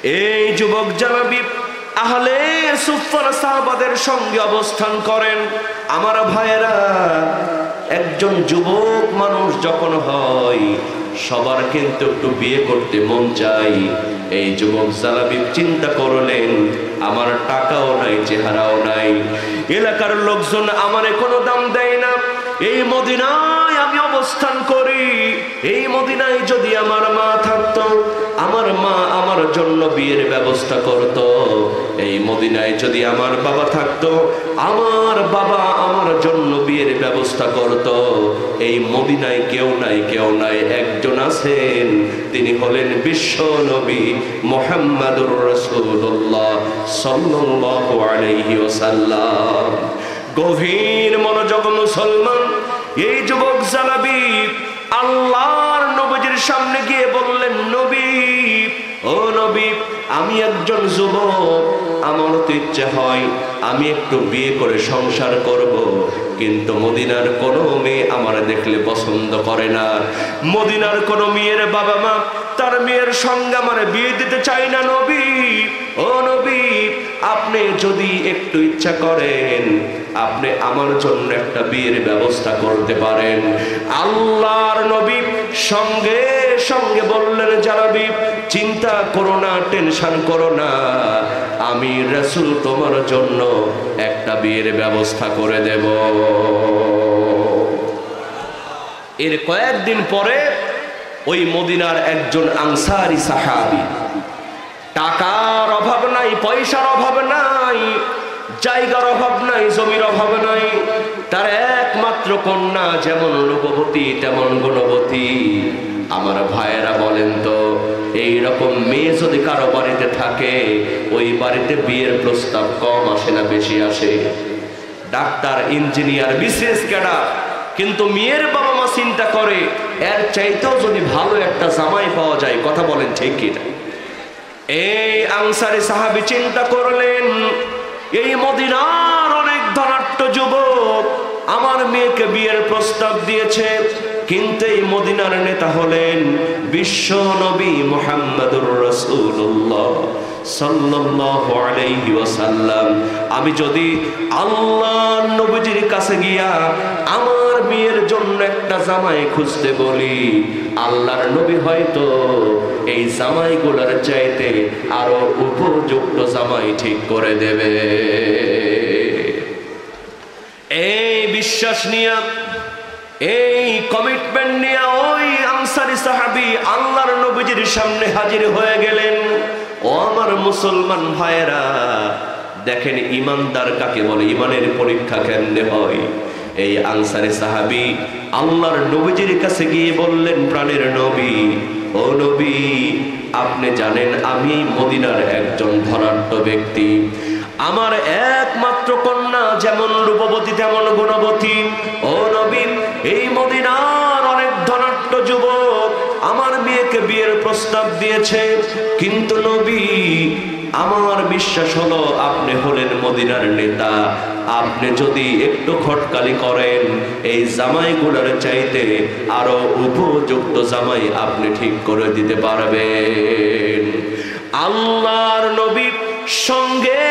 এই যুবক জালাবি আহলে সুফফার সাহাবাদের সঙ্গে অবস্থান করেন। আমার ভাইয়েরা, একজন যুবক মানুষ যখন হয় সবার কিন্তু একটু বিয়ে করতে মন চাই। এই যুবক জালাবি চিন্তা করলেন, আমার টাকাও নাই, চেহারাও নাই, এলাকার লোকজন আমারে কোনো দাম দেয় না, এই মদিনায় আমি অবস্থান করি। এই মদিনায় যদি আমার মা থাকতো, আমার মা আমার জন্য বিয়ের ব্যবস্থা করত। এই মদিনায় যদি আমার বাবা থাকতো, আমার বাবা আমার জন্য বিয়ের ব্যবস্থা করত। এই মদিনায় কেউ নাই, কেউ নাই, একজন আছেন, তিনি হলেন বিশ্ব নবী মুহাম্মাদুর রাসূলুল্লাহ সাল্লাল্লাহু আলাইহি ওয়াসাল্লাম। গভীর মনোযোগ মুসলমান, এই যুবক জালাবি আল্লাহর নবীর সামনে গিয়ে বললেন, নবী, ও নবী, আমি একজন যুবক, আমার তো ইচ্ছে হয় আমি একটু বিয়ে করে সংসার করব, কিন্তু মদিনার কোনো মেয়ে আমার দেখলে পছন্দ করে না। মদিনার কোনো মেয়ের বাবা মা তার মেয়ের সঙ্গে আমার বিয়ে দিতে চাই না। নবী, ও নবী, আপনি যদি একটু ইচ্ছা করেন, আপনি আমার জন্য একটা বিয়ের ব্যবস্থা করতে পারেন। আল্লাহর নবী সঙ্গে সঙ্গে বললেন, জালাবি, চিন্তা করো না, টেনশন করো না, আমি রাসূল তোমার জন্য একটা বিয়ের ব্যবস্থা করে দেব। এর কয়েকদিন পরে ওই মদিনার একজন আনসারী সাহাবী, টাকার অভাব নাই, পয়সার অভাব নাই, জায়গার অভাব নাই, জমির অভাব নাই, তার একমাত্র কন্যা যেমন রূপবতী তেমন গুণবতী। আমার ভাইয়েরা বলেন তো, এই রকম মেয়ে যদি কারো বাড়িতে থাকে, ওই বাড়িতে বিয়ের প্রস্তাব কম আসে না বেশি আসে? ডাক্তার, ইঞ্জিনিয়ার, বিশেষ ক্যাডার, কিন্তু মেয়ের বাবা মা চিন্তা করে এর চাইতেও যদি ভালো একটা জামাই পাওয়া যায়। কথা বলেন ঠিক কিনা? এই আনসারী সাহাবী চিন্তা করলেন, এই মদিনার অনেক ধনাঢ্য যুবক আমার মেয়েকে বিয়ের প্রস্তাব দিয়েছে, কিন্তু এই মদিনার নেতা হলেন বিশ্ব নবী মুহাম্মাদুর রাসূলুল্লাহ সাল্লাল্লাহু আলাইহি ওয়াসাল্লাম। আমি যদি আল্লাহর নবীজির কাছে গিয়া আমার মেয়ের জন্য একটা জামাই খুঁজতে বলি, আল্লাহর নবী হয়তো এই জামাইগুলোর চাইতে আরো উপযুক্ত জামাই ঠিক করে দেবে। এই বিশ্বাস নিয়ে, এই কমিটমেন্ট নিয়ে ওই আনসারী সাহাবী আল্লাহর নবীজির সামনে হাজির হয়ে গেলেন। ও আমার মুসলমান ভাইয়েরা, দেখেন ইমানদার কাকে বলে, ইমানের পরীক্ষা কেমনে হয়। এই আনসারী সাহাবী আল্লাহর নবীজির কাছে গিয়ে বললেন, প্রাণের নবী, ও নবী, আপনি জানেন আমি মদিনার একজন ধনাঢ্য ব্যক্তি, আমার একমাত্র কন্যা যেমন রূপবতী তেমন গুণবতী। ও নবী, এই মদিনার অনেক ধনাঢ্য যুবক আমার মেয়েকে বিয়ের প্রস্তাব দিয়েছে, কিন্তু নবী, আমার বিশ্বাস হলো আপনি হলেন মদিনার নেতা, আপনি যদি একটু খটকালি করেন, এই জামাইগুলোর চাইতে আরো উপযুক্ত জামাই আপনি ঠিক করে দিতে পারবেন। আল্লাহর নবী সঙ্গে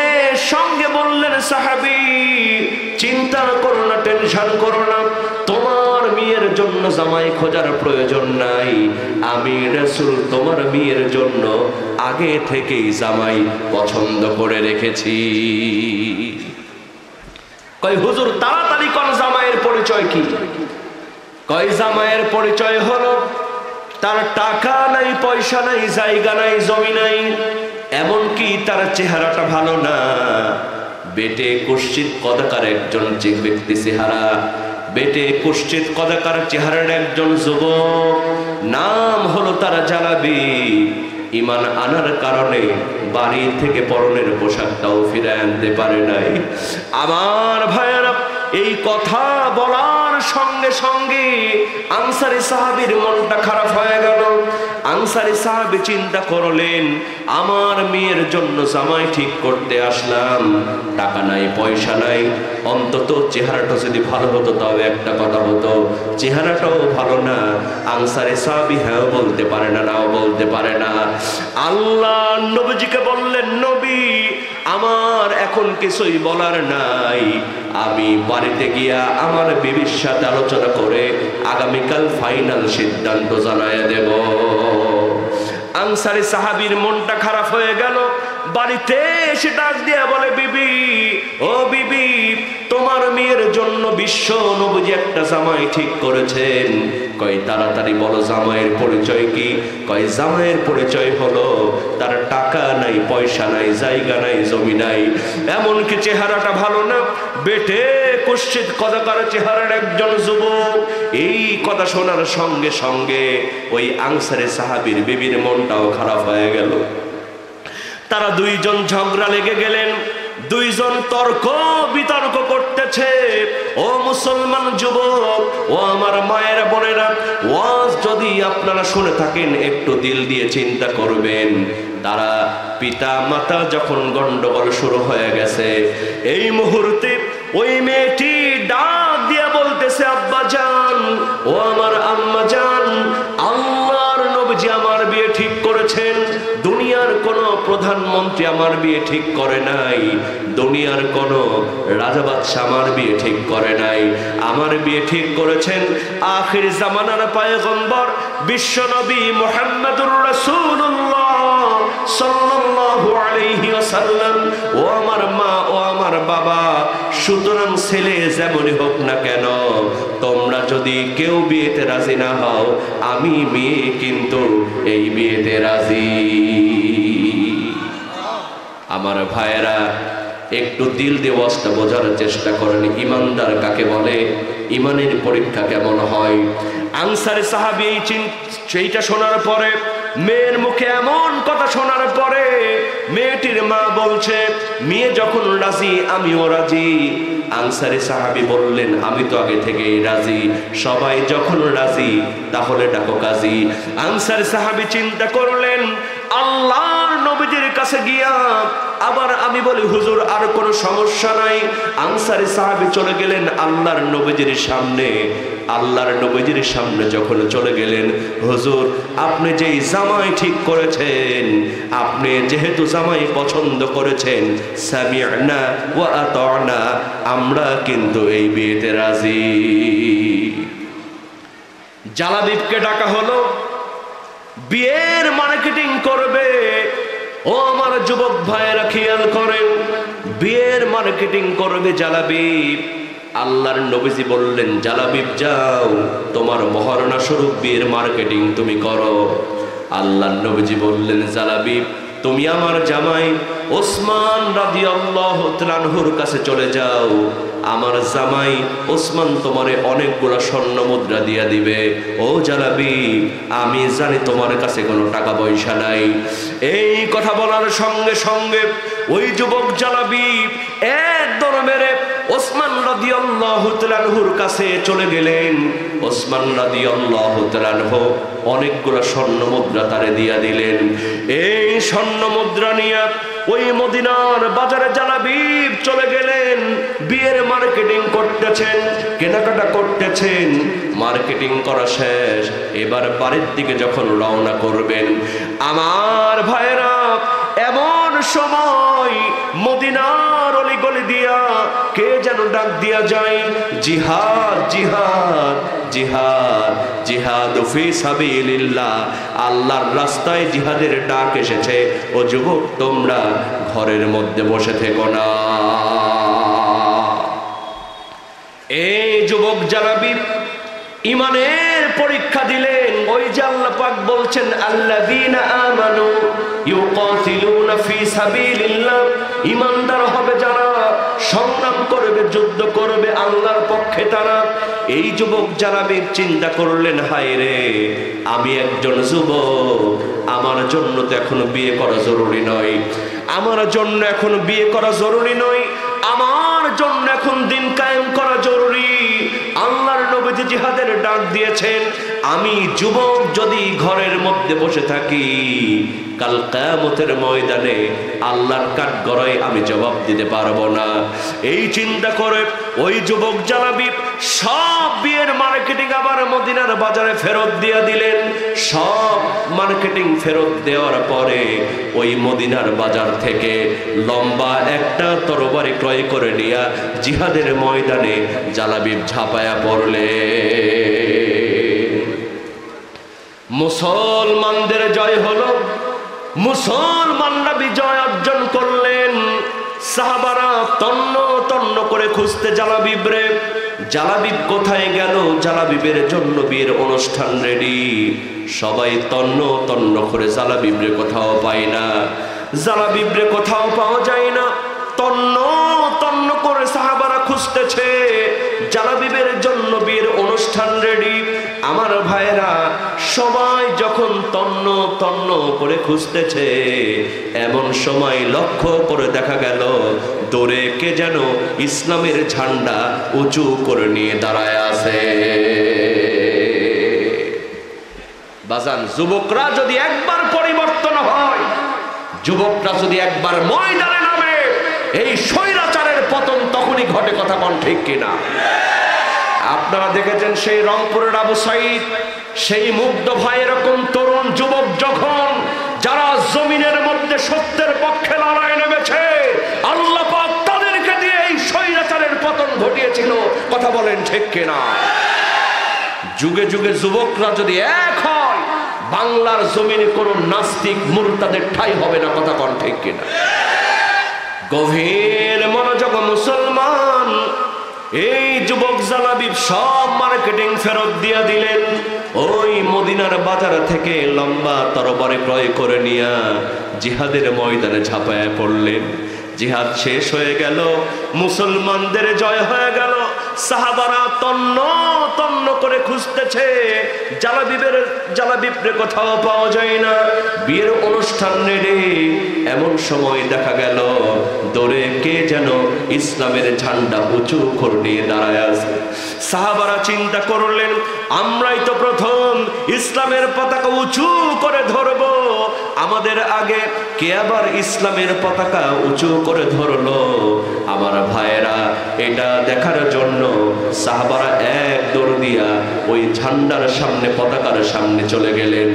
সঙ্গে বললেন, সাহাবী, চিন্তা করো না, টেনশন করো না, তোমার মেয়ের জন্য জামাই খোঁজার প্রয়োজন নাই, আমি রাসূল তোমার মেয়ের জন্য আগে থেকেই জামাই পছন্দ করে রেখেছি। কই হুজুর, তাড়াতাড়ি কোন জামাইয়ের পরিচয় কি? কই জামাইয়ের পরিচয় হলো তার টাকা নাই, পয়সা নাই, জায়গা নাই, জমি নাই, এমনকি তার চেহারাটা ভালো না, বেটে কুশ্চিত কদাকার একজন ব্যক্তি চেহারা, বেটে কুশ্চিত কদাকার চেহারার একজন যুবক, নাম হলো তার জালাবি। ইমান আনার কারণে বাড়ি থেকে পরনের পোশাকটাও ফিরে আনতে পারে নাই। আমার ভাইয়েরা, এই কথা বলার সঙ্গে সঙ্গে আনসারী সাহাবীর মনটা খারাপ হয়ে গেল। আনসারী সাহাবী চিন্তা করলেন, আমার মেয়ের জন্য জামাই ঠিক করতে আসলাম, টাকা নাই পয়সা নাই, অন্তত চেহারাটা যদি ভালো হতো তাও একটা কথা হতো, চেহারাটাও ভালো না। আনসারী সাহাবী হ্যাঁ বলতে পারে না, নাও বলতে পারে না। আল্লাহ নবীজিকে বললেন, নবী আমার এখন কিছুই বলার নাই, আমি বাড়িতে গিয়া আমার বিবির সাথে আলোচনা করে আগামীকাল ফাইনাল সিদ্ধান্ত জানায় দেব। আনসারী সাহাবীর মনটা খারাপ হয়ে গেল। বাড়িতে এসে ডাক দিয়া বলে, বিবি ও বিবি, তোমার মেয়ের জন্য বিশ্ব নবীজি একটা জামাই ঠিক করেছেন। কয় তাড়াতাড়ি বলো জামাইয়ের পরিচয় কি? কয় জামাইয়ের পরিচয় হলো তার টাকা নাই পয়সা নাই, জায়গা নাই, জমি নাই, এমনকি চেহারাটা ভালো না, বেটে কুৎসিত কদাকার চেহারার একজন যুবক। এই কথা শোনার সঙ্গে সঙ্গে ওই আনসারী সাহাবীর বিবির মনটাও খারাপ হয়ে গেল। তারা দুইজন ঝগড়া লেগে গেলেন, দুইজন তর্ক বিতর্ক করতেছে। ও মুসলমান যুবক, ও আমার মায়ের বোনেরা, ওয়াজ যদি আপনারা শুনে থাকেন একটু দিল দিয়ে চিন্তা করবেন। তারা পিতা মাতা যখন গন্ডগোল শুরু হয়ে গেছে, এই মুহূর্তে ওই মেয়েটি ডাক দিয়ে বলতেছে, আব্বা জান, ও আমার আম্মা জান, আল্লাহর নবীজি আমার বিয়ে ঠিক করেছেন, দুনিয়ার কোন প্রধানমন্ত্রী আমার বিয়ে ঠিক করে নাই, দুনিয়ার কোন রাজা বাদশা আমার বিয়ে ঠিক করে নাই, আমার বিয়ে ঠিক করেছেন আখির জামানার পয়গম্বর বিশ্বনবী মুহাম্মদুর রাসূলুল্লাহ সাল্লাল্লাহু আলাইহি ওয়াসাল্লাম। ও আমার মা, ও আমার বাবা, সুতরাং ছেলে যেমনই হোক না কেন, তোমরা যদি কেউ বিয়েতে রাজি না হও, আমি মেয়ে কিন্তু এই বিয়েতে রাজি। আমার ভাইয়েরা, একটু দিল দিয়ে ওয়াজটা বোঝার চেষ্টা করেন, ইমানদার কাকে বলে, ইমানের পরীক্ষা কেমন হয়। আনসারী সাহাবী সেইটা শোনার পরে, মেয়ের মুখে এমন কথা শোনার পরে মেয়েটির মা বলছে, মেয়ে যখন রাজি আমিও রাজি। আনসারী সাহাবী বললেন, আমি তো আগে থেকেই রাজি, সবাই যখন রাজি তাহলে ডাকো কাজী। আনসারী সাহাবী চিন্তা করলেন, আল্লাহর নবীজির কাছে গিয়া আবার আমি বলি, হুজুর আর কোনো সমস্যা নাই। আনসারী সাহাবী চলে গেলেন আল্লাহর নবীজির সামনে। আল্লাহর নবীজির সামনে যখন চলে গেলেন, হুজুর আপনি যেই জামাই ঠিক করেছেন, আপনি যেহেতু জামাই পছন্দ করেছেন, সামি'না ওয়া আতা'না, আমরা কিন্তু এই বিয়েতে রাজি। জালাবিবকে ডাকা হলো, বিয়ের মার্কেটিং করবে। ও আমার যুবক ভাইয়েরা খেয়াল করেন, বিয়ের মার্কেটিং করবে জালাবিব। আল্লাহর নবীজি বললেন, জালাবিব যাও, তোমার মহারণা স্বরূপ বিয়ের মার্কেটিং তুমি করো। আল্লাহর নবীজি বললেন, জালাবিব তুমি আমার জামাই ওসমান রাদিয়াল্লাহু তাআলা আনহুর কাছে চলে যাও, আমার জামাই ওসমান তোমারে অনেকগুলা স্বর্ণ মুদ্রা দিয়া দিবে। ও জালাবিব, আমি জানি তোমার কাছে কোনো টাকা পয়সা নাই। এই কথা বলার সঙ্গে সঙ্গে ওই যুবক জালাবিব এক দৌড় মেরে ওসমান রাদিয়াল্লাহু তাআলা আনহুর কাছে চলে গেলেন। ওসমান রাদিয়াল্লাহু তাআলা আনহু অনেকগুলা স্বর্ণ মুদ্রা তারে দিয়া দিলেন। এই স্বর্ণ মুদ্রা নিয়ে ওই মদিনার বাজারে জালাবিব চলে গেলেন, বিয়ের মার্কেটিং করতেছেন, কেনাকাটা করতেছেন। মার্কেটিং করা শেষ, এবার বাড়ির দিকে যখন রওনা করবেন, আমার ভাইরা, এমন সময় মদিনার অলিগলি দিয়া কে যেন ডাক দিয়া যায়, জিহাদ জিহাদ জিহাদ জিহাদ ফি সাবিলিল্লাহ, আল্লাহর রাস্তায় জিহাদের ডাক এসেছে। ও যুবক, তোমরা ঘরের মধ্যে বসে থেকো না। এই যুবক জালাবিব ইমানের পরীক্ষা দিলেন। ওই যে আল্লাহ পাক বলছেন, আল্লাযীনা আমানু ইউকাতিলুনা ফি সাবিলিল্লাহ, ইমানদার হবে যারা, সংগ্রাম করবে, যুদ্ধ করবে আল্লাহর পক্ষে তারা। এই যুবক জালাবিব চিন্তা করলেন, হায় রে, আমি একজন যুবক, আমার জন্য তো এখনো বিয়ে করা জরুরি নয়, আমার জন্য এখন বিয়ে করা জরুরি নয়, আমার জন্য এখন দিন কায়েম করা জরুরি। আল্লাহর জিহাদের ডাক দিয়েছেন, আমি যুবক যদি ঘরের মধ্যে বসে থাকি, কাল কিয়ামতের ময়দানে আল্লাহর কাঠগড়ায় আমি জবাব দিতে পারবো না। এই চিন্তা করে ওই যুবক জালাবি সব বিয়ের মার্কেটিং আবার মদিনার বাজারে ফেরত দিয়ে দিলেন। সব মার্কেটিং ফেরত দেওয়ার পরে ওই মদিনার বাজার থেকে লম্বা একটা তরবারি ক্রয় করে নিয়ে জিহাদের ময়দানে জালাবিব ঝাঁপায়া পড়লে। মুসলমানদের জয় হলো, মুসলমানরা বিজয় অর্জন করলেন। সাহাবারা তন্ন তন্ন করে খুঁজতে জালাবিবরে, জালাবিব কোথায় গেল? জালাবিবের জন্য বিয়ের অনুষ্ঠান রেডি, সবাই তন্ন তন্ন করে জালাবিবরে কোথাও পায় না, জালাবিবরে কোথাও পাওয়া যায় না। তন্ন তন্ন করে সাহাবারা খুঁজতেছে, জালাবিবের জন্য বিয়ের অনুষ্ঠান রেডি। আমার ভাইরা সবাই যখন তন্ন তন্ন করে খুঁজতেছে, এমন সময় লক্ষ্য করে দেখা গেল দূরে কে যেন ইসলামের ঝান্ডা উঁচু করে নিয়ে দাঁড়ায় আছে। বাজান, যুবকরা যদি একবার পরিবর্তন হয়, যুবকরা যদি একবার ময়দানে নামে, এই স্বৈরাচারের পতন তখনই ঘটে। কথা কোন ঠিক কিনা? আপনারা দেখেছেন সেই রংপুরের আবু সাইদ, সেই মুগ্ধ ভাই, এরকম তরুণ যুবক যখন যারা জমিনের মধ্যে সত্যের পক্ষে লড়াই নেমেছে, আল্লাহ পাক তাদেরকে দিয়ে এই স্বৈরাচারের পতন ঘটিয়েছিল। কথা বলেন ঠিক কিনা? যুগে যুগে যুবকরা যদি এক হয়, বাংলার জমিনে কোন নাস্তিক মুরতাদের ঠাঁই হবে না। কথা কোন ঠিক কিনা? গভীর মনোযোগ মুসলমান, এই যুবক জালাবিব সব মার্কেটিং ফেরত দিয়ে দিলেন। ওই মদিনার বাজার থেকে লম্বা তরবারি ক্রয় করে নিয়ে জিহাদের ময়দানে ঝাঁপায় পড়লেন। জিহাদ শেষ হয়ে গেল, মুসলমানদের জয় হয়ে গেল। সাহাবারা তন্ন তন্ন করে খুঁজতেছে, জালাবিবরে কোথাও পাওয়া যায় না, বিয়ের অনুষ্ঠান নেড়ে। এমন সময় দেখা গেল দূরে কে যেন ইসলামের ঝান্ডা উঁচু করে নিয়ে দাঁড়ায় আছে। সাহাবারা চিন্তা করলেন, আমরাই তো প্রথম ইসলামের পতাকা উঁচু করে ধরব, আমাদের আগে কে আবার ইসলামের পতাকা উঁচু করে ধরলো? আমার ভাইয়েরা, এটা দেখার জন্য সাহাবারা এক দৌড় দিয়া ওই ঝান্ডার সামনে, পতাকার সামনে চলে গেলেন।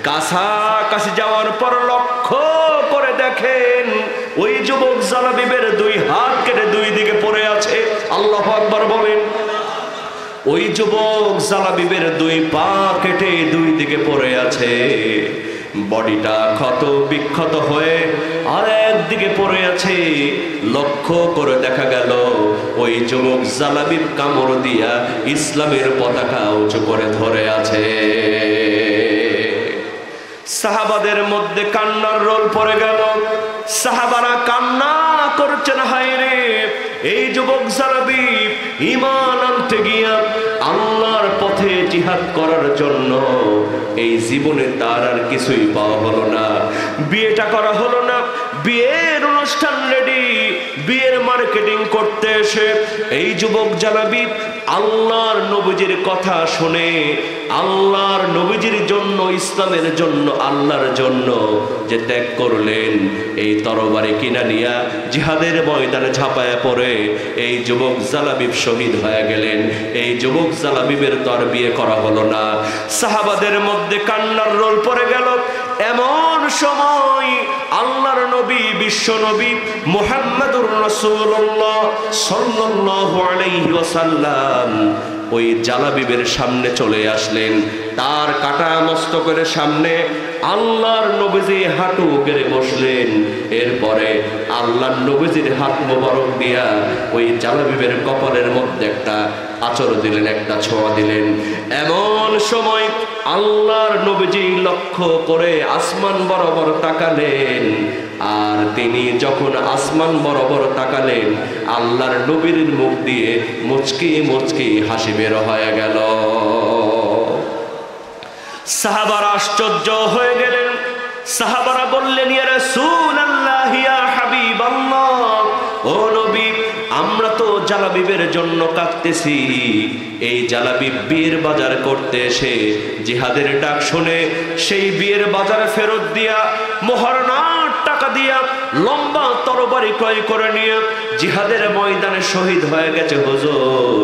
কাছাকাছি যাওয়ার পর লক্ষ্য করে দেখেন ওই যুবক জালাবিবের দুই হাত কেটে দুই দিকে পড়ে আছে। আল্লাহু আকবার বলেন। ওই যুবক জালাবিবের দুই পা কেটে দুই দিকে পড়ে আছে, বডিটা ক্ষত বিক্ষত হয়ে আর একদিকে পড়ে আছে। লক্ষ্য করে দেখা গেল ওই যুবক জালাবিব কামড় দিয়া ইসলামের পতাকা উঁচু করে ধরে আছে। সাহাবাদের মধ্যে কান্নার রোল পড়ে গেল। সাহাবারা কান্না করছেন, হায় রে, এই যুবক জালাবিব ঈমান আনতে গিয়া আল্লাহর পথে জিহাদ করার জন্য এই জীবনে তার আর কিছুই পাওয়া হলো না। বিয়েটা করা হলো না, বিয়ের অনুষ্ঠান রেডি, বিয়ের মার্কেটিং করতে এসে এই যুবক জালাবিব আল্লাহর নবীজির কথা শুনে, আল্লাহর নবীজির জন্য, ইসলামের জন্য, আল্লাহর জন্য যে ত্যাগ করলেন, এই তরবারি কিনা নিয়া জিহাদের ময়দানে ঝাঁপায়া পড়ে এই যুবক জালাবিব শহীদ হয়ে গেলেন। এই যুবক জালাবিবের তো আর বিয়ে করা হলো না। সাহাবাদের মধ্যে কান্নার রোল পড়ে গেল। এমন সময় আল্লাহর নবী, বিশ্ব নবী মুহাম্মদুর রাসূলুল্লাহ সাল্লাল্লাহু আলাইহি ওয়াসাল্লাম ওই জালাবিবের সামনে চলে আসলেন। তার কাটা মস্তকের সামনে আল্লাহর নবীজি হাঁটু গেড়ে বসলেন। এরপরে আল্লাহর নবীজির হাত মোবারক দিয়া ওই জালাবিবের কপালের মধ্যে একটা আচর দিলেন, একটা ছোঁয়া দিলেন। এমন সময় আল্লাহর নবীজি লক্ষ্য করে আসমান বরাবর তাকালেন। আর তিনি যখন আসমান বরাবর তাকালেন, আল্লাহর নবীর মুখ দিয়ে মুচকি মুচকি হাসি বের হয়ে গেল। সাহাবারা আশ্চর্য হয়ে গেলেন। সাহাবারা বললেন, ইয়া রাসূলুল্লাহ, ইয়া হাবিবাল্লাহ, ও নবী, আমরা তো জালাবিবের জন্য কাঁদতেছি। এই জালাবিব বিয়ের বাজার করতে এসে জিহাদের ডাক শুনে সেই বিয়ের বাজারে ফেরত দিয়া মোহরনার টাকা দিয়া লম্বা তরবারি ক্রয় করে নিয়ে জিহাদের ময়দানে শহীদ হয়ে গেছে। হুজুর,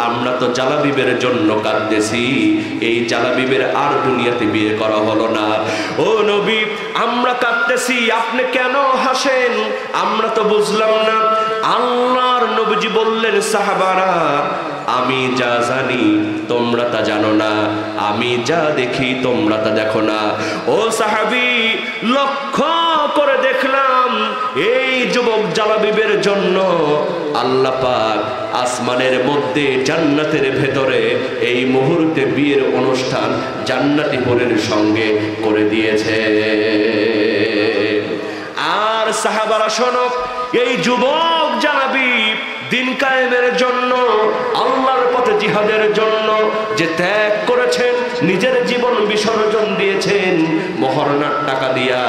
আমরা তো জালাবিবের জন্য কাঁদতেছি, এই জালাবিবের আর দুনিয়াতে বিয়ে করা হলো না। ও নবী, আমরা কাঁদতেছি, আপনি কেন হাসেন? আমরা তো বুঝলাম না। আল্লাহর নবীজি বললেন, সাহাবারা, আমি যা জানি তোমরা তা জানো না, আমি যা দেখি তোমরা তা দেখো না। ও সাহাবী, লক্ষ্য করে দেখলাম এই যুবক জালাবিবের জন্য আল্লাহ পাক আসমানের মধ্যে জান্নাতের ভেতরে এই মুহূর্তে বিয়ের অনুষ্ঠান জান্নাতি হুরের সঙ্গে করে দিয়েছে। আর সাহাবারা শোনো, এই যুবক জালাবিব দিন কায়েমের জন্য, আল্লাহর পথে জিহাদের জন্য যে ত্যাগ করেছেন, নিজের জীবন বিসর্জন দিয়েছেন, মোহরনার টাকা দিয়া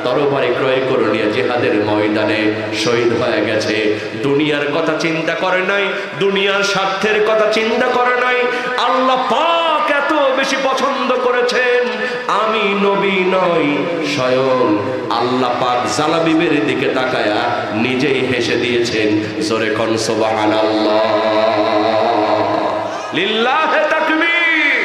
তরবারি ক্রয় করে নিয়ে জিহাদের ময়দানে শহীদ হয়ে গেছে। দুনিয়ার কথা চিন্তা করে নাই, দুনিয়ার স্বার্থের কথা চিন্তা করে নাই। আল্লাহ পাক এত বেশি পছন্দ করেছেন, আমি নবী নই, স্বয়ং আল্লাহ পাক জালাবিবের দিকে তাকায়া নিজেই হেসে দিয়েছেন। জোরে কোন সুবহানাল্লাহ, লিল্লাহি তাকবীর।